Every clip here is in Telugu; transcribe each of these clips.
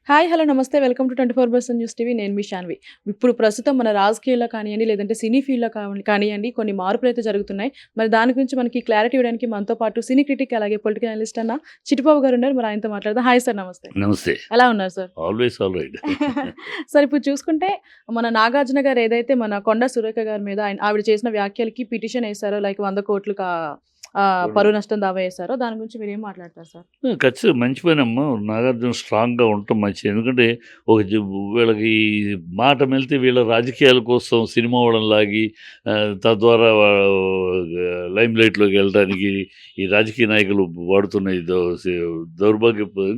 హాయ్! హలో! నమస్తే. Welcome to 24/7 news TV. నేను మీ శాన్వి. ఇప్పుడు ప్రస్తుతం మన రాజకీయాల్లో కానియండి, లేదంటే సినీ ఫీల్డ్‌లో కానియండి కొన్ని మార్పులైతే జరుగుతున్నాయి. మరి దాని గురించి మనకి క్లారిటీ ఇవ్వడానికి మనతో పాటు సినీ క్రిటిక్ అలాగే పొలిటికల్ అనలిస్ట్ అన్న చిట్టిబాబు గారు ఉన్నారు. మరి ఆయనతో మాట్లాడదాం. Hi sir! నమస్తే. నమస్తే. ఎలా ఉన్నారు sir? Always all right. Sir ఇప్పుడు చూసుకుంటే మన నాగార్జున గారు ఏదైతే మన కొండ సురేఖ గారి మీద ఆవిడ చేసిన వ్యాఖ్యలకి పిటిషన్ ఏసారో లైక్ 100,00,00,000 పరువు నష్టం దావా ఏసారో దాని గురించి మీరేం మాట్లాడతారు సార్? ఖచ్చితంగా మంచి పనమ్మా. నాగార్జున స్ట్రాంగ్‌గా ఉండటం మంచిది. ఎందుకంటే ఒక వీళ్ళకి మాట మెలితే వీళ్ళ రాజకీయాల కోసం సినిమా వాళ్ళని లాగి తద్వారా లైమ్ లైట్‌లోకి వెళ్ళడానికి ఈ రాజకీయ నాయకులు వాడుతున్న ఈ దౌర్భాగ్యపు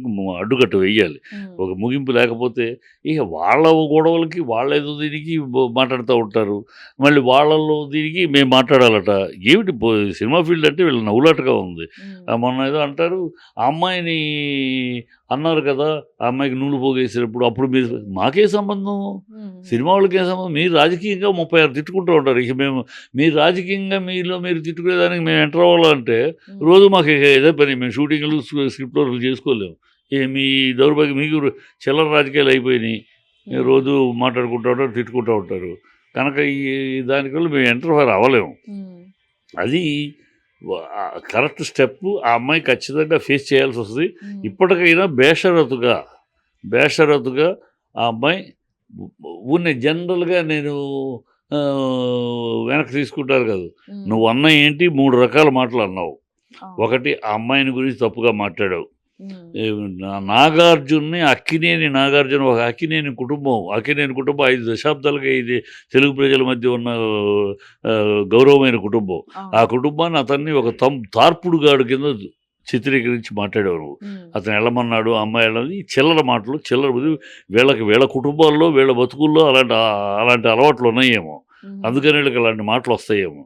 అడ్డుకట్ట వేయాలి. ఒక ముగింపు లేకపోతే ఇక వాళ్ళ గొడవలకి వాళ్ళేదో దీనికి మాట్లాడుతూ ఉంటారు. మళ్ళీ వాళ్ళలో దీనికి మేము మాట్లాడాలట. ఏమిటి సినిమా ఫీల్డ్ అంటే వీళ్ళ నవ్వులాటగా ఉంది. మొన్న ఏదో అంటారు, ఆ అమ్మాయిని అన్నారు కదా, ఆ అమ్మాయికి నూనె పోగేసినప్పుడు అప్పుడు మీరు మాకే సంబంధం, సినిమా వాళ్ళకి ఏం సంబంధం? మీరు రాజకీయంగా 36 తిట్టుకుంటూ ఉంటారు. ఇక మేము మీరు రాజకీయంగా మీలో మీరు తిట్టుకునేదానికి మేము ఎంటర్ అవ్వాలంటే రోజు మాకు ఇదే పని. మేము షూటింగ్లు స్క్రిప్ట్ వర్క్లు చేసుకోలేము. మీ దౌర్భాగ్యం మీకు చిల్లర రాజకీయాలు అయిపోయినాయి. రోజు మాట్లాడుకుంటూ ఉంటారు, తిట్టుకుంటూ ఉంటారు. కనుక ఈ దానివల్ల మేము ఎంటర్ అవ్వలేము. అది కరెక్ట్ స్టెప్. ఆ అమ్మాయి ఖచ్చితంగా ఫేస్ చేయాల్సి వస్తుంది. ఇప్పటికైనా బేషరతుగా ఆ అమ్మాయి జనరల్గా నేను వెనక్కి తీసుకుంటారు కదా, నువ్వు అన్న ఏంటి 3 రకాల మాటలు అన్నావు. ఒకటి, ఆ అమ్మాయిని గురించి తప్పుగా మాట్లాడావు. అక్కినేని నాగార్జున ఒక అక్కినేని కుటుంబం 5 దశాబ్దాలుగా ఇది తెలుగు ప్రజల మధ్య ఉన్న గౌరవమైన కుటుంబం. ఆ కుటుంబాన్ని అతన్ని ఒక తార్పుడుగాడు కింద చిత్రీకరించి మాట్లాడావు నువ్వు. అతను వెళ్ళమన్నాడు, అమ్మాయి వెళ్ళదు. ఈ చిల్లర మాటలు, వీళ్ళ కుటుంబాల్లో వీళ్ళ బతుకుల్లో అలాంటి అలవాట్లు ఉన్నాయేమో, అందుకని వీళ్ళకి అలాంటి మాటలు వస్తాయేమో.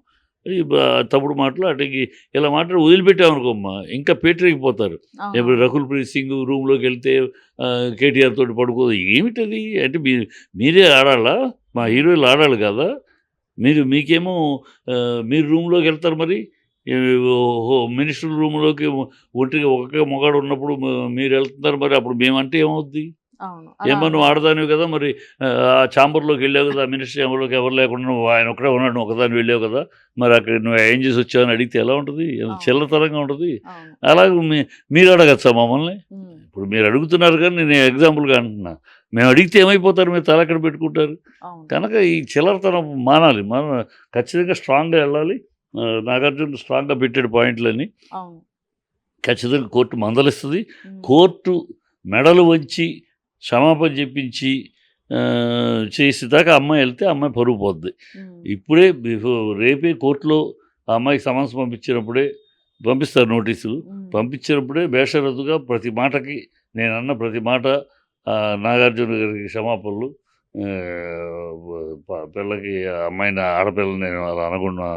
తప్పుడు మాటలు అటుకి ఇలా మాట్లాడి వదిలిపెట్టామనుకోమ్మా ఇంకా పేటరేగిపోతారు. ఇప్పుడు రకుల్ ప్రీత్ సింగ్ రూమ్లోకి వెళ్తే కేటీఆర్ తోటి పడుకోదు. ఏమిటది అంటే మీరే ఆడాలా? మా హీరోయిన్లు ఆడాలి కదా. మీకేమో మీరు రూమ్లోకి వెళ్తారు. మరి మినిస్టర్ రూమ్లోకి ఒంటిగా ఒకే మొగాడు ఉన్నప్పుడు మీరు వెళ్తున్నారు. మరి అప్పుడు మేమంటే ఏమవుద్ది? ఏమో నువ్వు ఆడదానివి కదా, మరి ఆ ఛాంబర్లోకి వెళ్ళావు కదా, మినిస్టర్ ఛాంబర్లోకి ఎవరు లేకుండా నువ్వు ఆయన ఒక్కడే ఉన్నాడు, నువ్వు ఒకదాన్ని వెళ్ళావు కదా, మరి అక్కడ నువ్వు ఏం చేసి వచ్చావు అని అడిగితే ఎలా ఉంటుంది? చిల్లతరంగా ఉంటుంది. అలాగే మీరు అడగచ్చా మమ్మల్ని? ఇప్పుడు మీరు అడుగుతున్నారు కానీ నేను ఎగ్జాంపుల్గా అంటున్నా. మేము అడిగితే ఏమైపోతారు? మీరు తల ఎక్కడ పెట్టుకుంటారు? కనుక ఈ చిల్లరతనం మానాలి. ఖచ్చితంగా స్ట్రాంగ్గా వెళ్ళాలి. నాగార్జున స్ట్రాంగ్గా పెట్టాడు పాయింట్లన్నీ. ఖచ్చితంగా కోర్టు మందలిస్తుంది. కోర్టు మెడలు వంచి క్షమాపణ చెప్పించి చేసేదాకా అమ్మాయి వెళ్తే అమ్మాయి పరుగు పోద్ది. ఇప్పుడే రేపే కోర్టులో ఆ అమ్మాయికి సమన్స్ పంపిస్తారు నోటీసులు. పంపించినప్పుడే బేషరతుగా ప్రతి మాటకి నేనన్న ప్రతి మాట నాగార్జున గారికి క్షమాపణలు. పిల్లకి అమ్మాయిని ఆడపిల్లని నేను అలా అనకుండా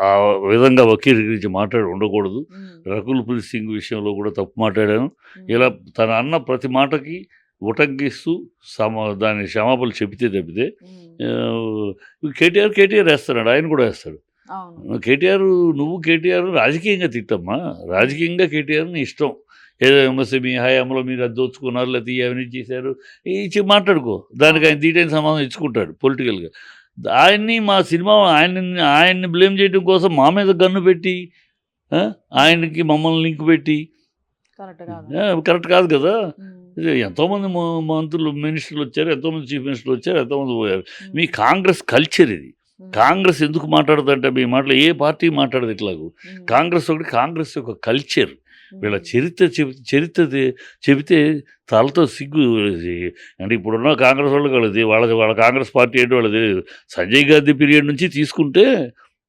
ఆ విధంగా వక్రీకరించి మాట్లాడి ఉండకూడదు. రకుల్ ప్రీత్ సింగ్ విషయంలో కూడా తప్పు మాట్లాడాను. ఇలా తన అన్న ప్రతి మాటకి ఉటంకిస్తూ దాని క్షమాపణలు చెబితే తప్పితే కేటీఆర్ వేస్తున్నాడు, ఆయన కూడా వేస్తాడు. కేటీఆర్ రాజకీయంగా తిట్టమ్మా. రాజకీయంగా కేటీఆర్ని ఇష్టం. ఏదో ఎంఎస్ఎంఈ హయాంలో మీరు అది దోచుకున్నారు, లేకపోతే అవన్నీ చేశారు ఇచ్చి మాట్లాడుకో. దానికి ఆయన తీటైన సమాధానం ఇచ్చుకుంటాడు పొలిటికల్గా. మా సినిమా ఆయన్ని బ్లేమ్ చేయడం కోసం మా మీద గన్ను పెట్టి ఆయనకి మమ్మల్ని లింక్ పెట్టి కరెక్ట్ కాదు కదా. ఎంతోమంది మంత్రులు మినిస్టర్లు వచ్చారు, ఎంతోమంది చీఫ్ మినిస్టర్లు వచ్చారు, ఎంతోమంది పోయారు. మీ కాంగ్రెస్ కల్చర్ ఇది. కాంగ్రెస్ ఎందుకు మాట్లాడదంటే మీ మాటలు ఏ పార్టీ మాట్లాడదు ఇట్లాగూ. కాంగ్రెస్ యొక్క కల్చర్. వీళ్ళ చరిత్ర చెబితే తలతో సిగ్గు. అంటే ఇప్పుడున్న కాంగ్రెస్ వాళ్ళకి వాళ్ళ కాంగ్రెస్ పార్టీ ఏంటి వాళ్ళది తెలియదు. సంజయ్ గాంధీ పీరియడ్ నుంచి తీసుకుంటే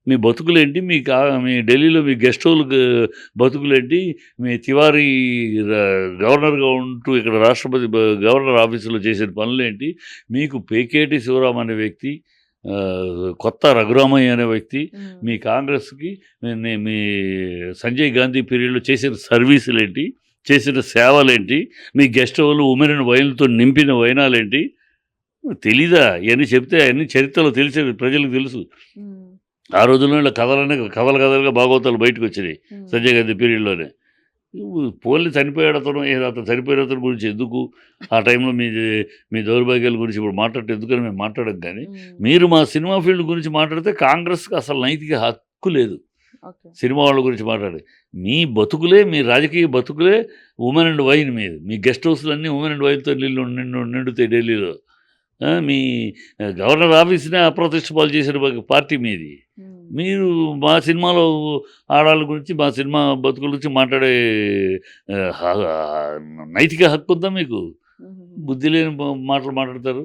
మీ బతుకులేంటి, మీ ఢిల్లీలో మీ గెస్ట్ హౌల్ బతుకులేంటి, మీ తివారీ గవర్నర్గా ఉంటూ ఇక్కడ రాష్ట్రపతి గవర్నర్ ఆఫీసులో చేసిన పనులేంటి, మీకు పేకేటి శివరాం అనే వ్యక్తి, కొత్త రఘురామయ్య అనే వ్యక్తి మీ కాంగ్రెస్కి మీ సంజయ్ గాంధీ పీరియడ్లో చేసిన సర్వీసులేంటి, చేసిన సేవలేంటి, మీ గెస్ట్ హౌలు ఉమెన్ వైన్లతో నింపిన వైనాలేంటి తెలీదా? ఇవన్నీ చెప్తే అన్ని చరిత్రలో తెలిసేది, ప్రజలకు తెలుసు. ఆ రోజుల్లో కథలుగా భాగవతాలు బయటకు వచ్చినాయి సంజయ్ గాంధీ పీరియడ్లోనే. పోలి చనిపోయాడు అతను, ఏదో అతను చనిపోయిన అతని గురించి ఎందుకు ఆ టైంలో మీ దౌర్భాగ్యాల గురించి ఇప్పుడు మాట్లాడితే ఎందుకని మేము మాట్లాడడం. కానీ మీరు మా సినిమా ఫీల్డ్ గురించి మాట్లాడితే కాంగ్రెస్కి అసలు నైతిక హక్కు లేదు ఓకే. సినిమా వాళ్ళ గురించి మాట్లాడి. మీ బతుకులే, మీ రాజకీయ బతుకులే ఉమెన్ అండ్ వైన్ మీద. మీ గెస్ట్ హౌస్లన్నీ ఉమెన్ అండ్ వైన్తో నిండుతాయి ఢిల్లీలో. మీ గవర్నర్ ఆఫీస్నే అప్రతిష్ట పాలు చేసిన పార్టీ మీది. మీరు మా సినిమాలో ఆడాళ్ళ గురించి, మా సినిమా బతుకుల గురించి మాట్లాడే నైతిక హక్కు ఉందా మీకు? బుద్ధి లేని మాటలు మాట్లాడతారు.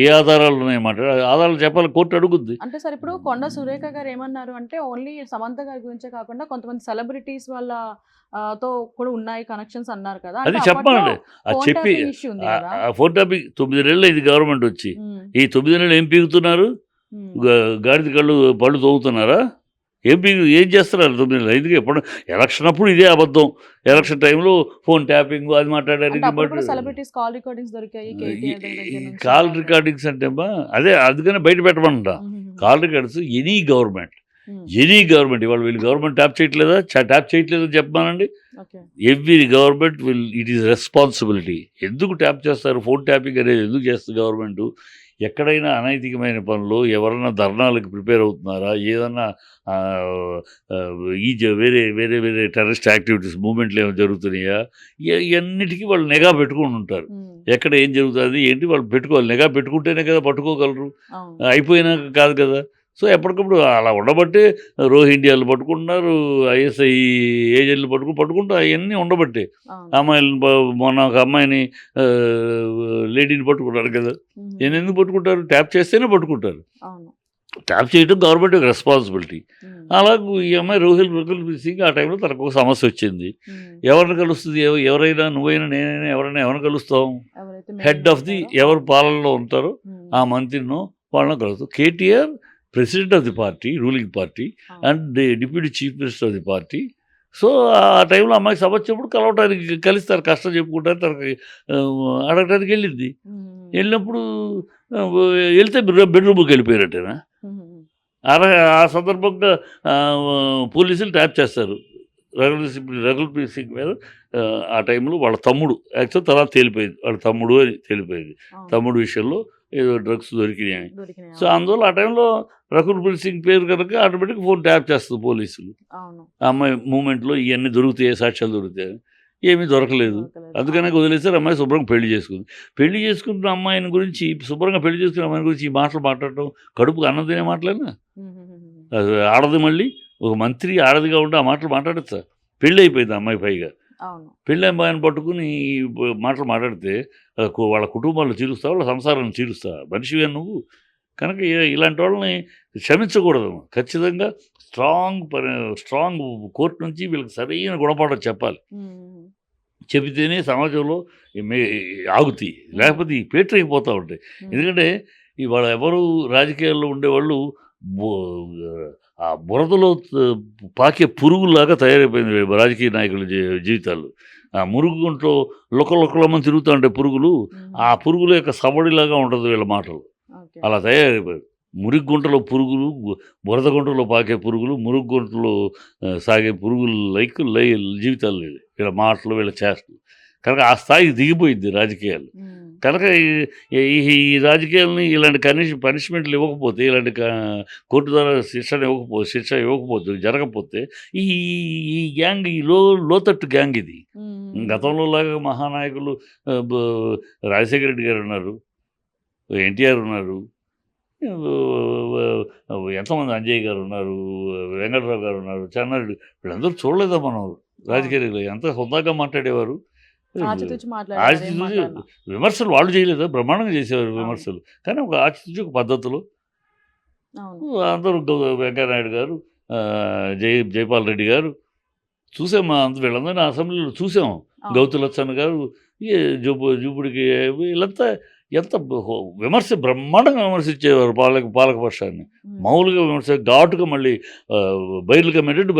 ఏ ఆధారాలు ఉన్నాయి ఆధారాలు చెప్పాలి, కోర్టు అడుగుద్ది. అంటే సార్ ఇప్పుడు కొండ సురేఖ గారు ఏమన్నారు అంటే ఓన్లీ సమంత గారి గురించే కాకుండా కొంతమంది సెలబ్రిటీస్ వాళ్ళ తో కూడా ఉన్నాయి కనెక్షన్స్ అన్నారు కదా. అది చెప్పాలండి. అది చెప్పి ఫోన్ టాపిక్ 9 నెలలు ఇది గవర్నమెంట్ వచ్చి ఈ 9 నెలలు ఏం పీకుతున్నారు? గాడిద పళ్ళు తవ్వుతున్నారా? ఏం చేస్తున్నారు 9 నెలలు? ఎందుకు ఎప్పుడు ఎలక్షన్ అప్పుడు ఇదే అబద్ధం. ఎలక్షన్ టైంలో ఫోన్ ట్యాపింగ్ అది మాట్లాడారు. కాల్ రికార్డింగ్స్ అంటే అదే అందుకనే బయట పెట్టమంట. కాల్ రికార్డ్స్ ఎనీ గవర్నమెంట్ ఇవాళ వీళ్ళు గవర్నమెంట్ ట్యాప్ చేయట్లేదా? ట్యాప్ చేయట్లేదని చెప్పమానండి. Every government it is responsibility. ఎందుకు ట్యాప్ చేస్తారు? ఫోన్ ట్యాపింగ్ అనేది ఎందుకు చేస్తుంది గవర్నమెంట్? ఎక్కడైనా అనైతికమైన పనులు, ఎవరైనా ధర్నాలకు ప్రిపేర్ అవుతున్నారా, ఏదన్నా వేరే వేరే వేరే టెర్రరిస్ట్ యాక్టివిటీస్ మూమెంట్లు ఏమైనా జరుగుతున్నాయా, ఇవన్నిటికీ వాళ్ళు నిఘా పెట్టుకుని ఉంటారు. ఎక్కడ ఏం జరుగుతుంది ఏంటి వాళ్ళు పెట్టుకోవాలి. నిఘా పెట్టుకుంటేనే కదా పట్టుకోగలరు, అయిపోయినాక కాదు కదా. సో ఎప్పటికప్పుడు అలా ఉండబట్టే రోహింగ్యాలు పట్టుకుంటున్నారు, ఐఎస్ఐ ఏజెంట్లు పట్టుకుంటారు. అవన్నీ ఉండబట్టే అమ్మాయిలను మొన్న ఒక అమ్మాయిని లేడీని పట్టుకున్నారు కదా. నేను ఎందుకు పట్టుకుంటారు? ట్యాప్ చేస్తేనే పట్టుకుంటారు. ట్యాప్ చేయడం గవర్నమెంట్ రెస్పాన్సిబిలిటీ. అలాగే ఈ అమ్మాయి రకుల్ సింగ్ ఆ టైంలో తనకు ఒక సమస్య వచ్చింది. ఎవరిని కలుస్తుంది? ఎవరైనా, నువ్వైనా, నేనైనా, ఎవరిని కలుస్తాం? హెడ్ ఆఫ్ ది ఎవరు పాలనలో ఉంటారో ఆ మంత్రినో వాళ్ళని కలుస్తాం. KTR president of the party, ruling party, and deputy chief minister of the party. So ఆ టైంలో అమ్మాయికి సభ వచ్చినప్పుడు కలవటానికి కలుస్తారు, కష్టం చెప్పుకుంటారు. తనకి అడగటానికి వెళ్ళింది. వెళ్ళినప్పుడు వెళ్తే బెడ్రూమ్కి వెళ్ళిపోయారటేనా. ఆ సందర్భంగా పోలీసులు ట్యాప్ చేస్తారు రకుల్ప్రీత్ సింగ్ మీద. ఆ టైంలో వాళ్ళ తమ్ముడు యాక్చువల్ తర్వాత తేలిపోయింది, వాళ్ళ తమ్ముడు అని తేలిపోయింది. తమ్ముడు విషయంలో ఏదో డ్రగ్స్ దొరికినాయి. సో అందువల్ల ఆ టైంలో రకుల్ప్రీత్ సింగ్ పేరు కనుక ఆటోమేటిక్ ఫోన్ ట్యాప్ చేస్తుంది పోలీసులు. ఆ అమ్మాయి మూమెంట్లో ఇవన్నీ దొరుకుతాయి, సాక్ష్యాలు దొరుకుతాయి. ఏమీ దొరకలేదు. అందుకనే వదిలేసారు. అమ్మాయి శుభ్రంగా పెళ్లి చేసుకున్న అమ్మాయిని గురించి, శుభ్రంగా పెళ్లి చేసుకున్న అమ్మాయిని గురించి ఈ మాటలు మాట్లాడటం కడుపుకు అన్నం తినే మాటలేనా? ఆడది మళ్ళీ ఒక మంత్రి ఆడదిగా ఉంటే ఆ మాటలు మాట్లాడచ్చా? పెళ్ళి అయిపోయింది అమ్మాయి. పైగా పెళ్ళి అమ్మాయిని పట్టుకుని మాటలు మాట్లాడితే వాళ్ళ కుటుంబాలు చీరుస్తా, వాళ్ళ సంసారాన్ని చీరుస్తా. మనిషివే నువ్వు. కనుక ఇలాంటి వాళ్ళని క్షమించకూడదు. ఖచ్చితంగా స్ట్రాంగ్ కోర్టు నుంచి వీళ్ళకి సరైన గుణపాఠం చెప్పాలి. చెబితేనే సమాజంలో ఆగుతాయి, లేకపోతే ఈ పేటరైపోతూ ఉంటాయి. ఎందుకంటే ఇవాళ ఎవరు రాజకీయాల్లో ఉండేవాళ్ళు ఆ బురదలో పాకే పురుగులాగా తయారైపోయింది రాజకీయ నాయకుల జీవితాలు. ఆ మురుగుంట్లో లొకలొకలమని తిరుగుతూ ఉంటే పురుగులు, ఆ పురుగుల యొక్క సవడిలాగా ఉంటుంది వీళ్ళ మాటలు. అలా తయారైపోయారు. మురికి గుంటలో పురుగులు, బురద గుంటలో పాకే పురుగులు, మురుగు గుంటలో సాగే పురుగులు జీవితాలు వీళ్ళ మాటలు, వీళ్ళ చేష్టలు. కనుక ఆ స్థాయికి దిగిపోయింది రాజకీయాలు. కనుక ఈ రాజకీయాలని ఇలాంటి పనిష్మెంట్లు ఇవ్వకపోతే, ఇలాంటి కోర్టు ద్వారా శిక్ష ఇవ్వకపోతే, జరగకపోతే ఈ గ్యాంగ్, ఈ లోతట్టు గ్యాంగ్ ఇది. గతంలో లాగా మహానాయకులు రాజశేఖర రెడ్డి గారు ఉన్నారు, ఎన్టీఆర్ ఉన్నారు, ఎంతమంది అంజయ్ గారు ఉన్నారు, వెంకటరావు గారు ఉన్నారు, చెన్నారెడ్డి, వీళ్ళందరూ చూడలేదా మనం రాజకీయాలు? ఎంత హుందాగా మాట్లాడేవారు. విమర్శలు వాళ్ళు చేయలేదా? బ్రహ్మాండంగా చేసేవారు విమర్శలు. కానీ ఒక ఆచితూచి ఒక పద్ధతిలో అందరూ వెంకయ్యనాయుడు గారు, జైపాల్ రెడ్డి గారు చూసాం. వీళ్ళందరినీ అసెంబ్లీలో చూసాం. గౌతులచ్చన్న గారు, జూపుడికి, వీళ్ళంతా ఎంత బ్రహ్మాండంగా విమర్శించేవారు పాలకపక్షాన్ని. మామూలుగా విమర్శ ఘాటుగా, మళ్ళీ బయలుగా మెడెడ్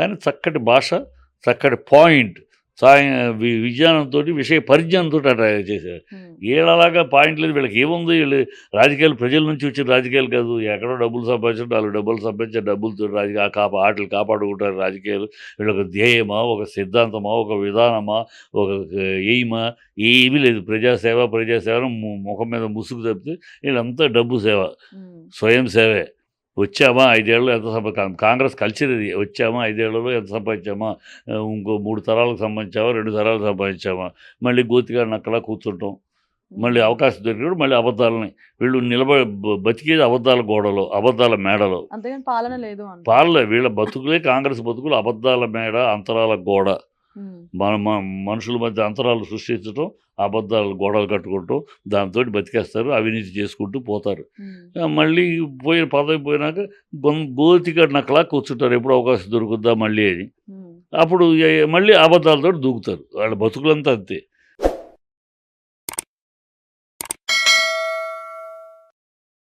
కానీ చక్కటి భాష, చక్కటి పాయింట్, విజ్ఞానంతో విషయ పరిజ్ఞానంతో అట్లా చేశారు. వీళ్ళలాగా పాయింట్ లేదు, వీళ్ళకి ఏముంది, వీళ్ళు రాజకీయాలు ప్రజల నుంచి వచ్చిన రాజకీయాలు కాదు, ఎక్కడో డబ్బులు సంపాదించడం, వాళ్ళు డబ్బులు సంపాదించే డబ్బులతో రాజకీయ ఆటలు కాపాడుకుంటారు రాజకీయాలు. వీళ్ళొక ధ్యేయమా, ఒక సిద్ధాంతమా, ఒక విధానమా, ఒక ఎయిమా, ఏమీ లేదు. ప్రజాసేవ ముఖం మీద ముసుగు తప్పితే వీళ్ళంతా డబ్బు సేవ, స్వయం సేవే. వచ్చామా 5 ఏళ్ళలో ఎంత కాంగ్రెస్ కల్చర్ ఇది. వచ్చామా 5 ఏళ్లలో ఎంత సంపాదించామా, ఇంకో 3 తరాలకు సంపాదించామా, 2 తరాలకు సంపాదించామా, మళ్ళీ గోతిగా నక్కలా కూర్చుంటాం. మళ్ళీ అవకాశం దొరికినప్పుడు మళ్ళీ అబద్ధాలని, వీళ్ళు బతికేది అబద్ధాల గోడలో, అబద్ధాల మేడలో. అంతేగాని పాలన లేదు పాలన వీళ్ళ బతుకులే కాంగ్రెస్ బతుకులు అబద్ధాల మేడ, అంతరాల గోడ. మనుషుల మధ్య అంతరాలు సృష్టించడం, అబద్ధాలు గోడలు కట్టుకుంటాం, దాంతో బతికేస్తారు, అవినీతి చేసుకుంటూ పోతారు. మళ్ళీ పదవి పోయినాక గోతిగా నక్కలా కూర్చుంటారు, ఎప్పుడు అవకాశం దొరుకుద్దా మళ్ళీ అని. అప్పుడు మళ్ళీ అబద్ధాలతో దూకుతారు. వాళ్ళ బతుకులంతా అంతే.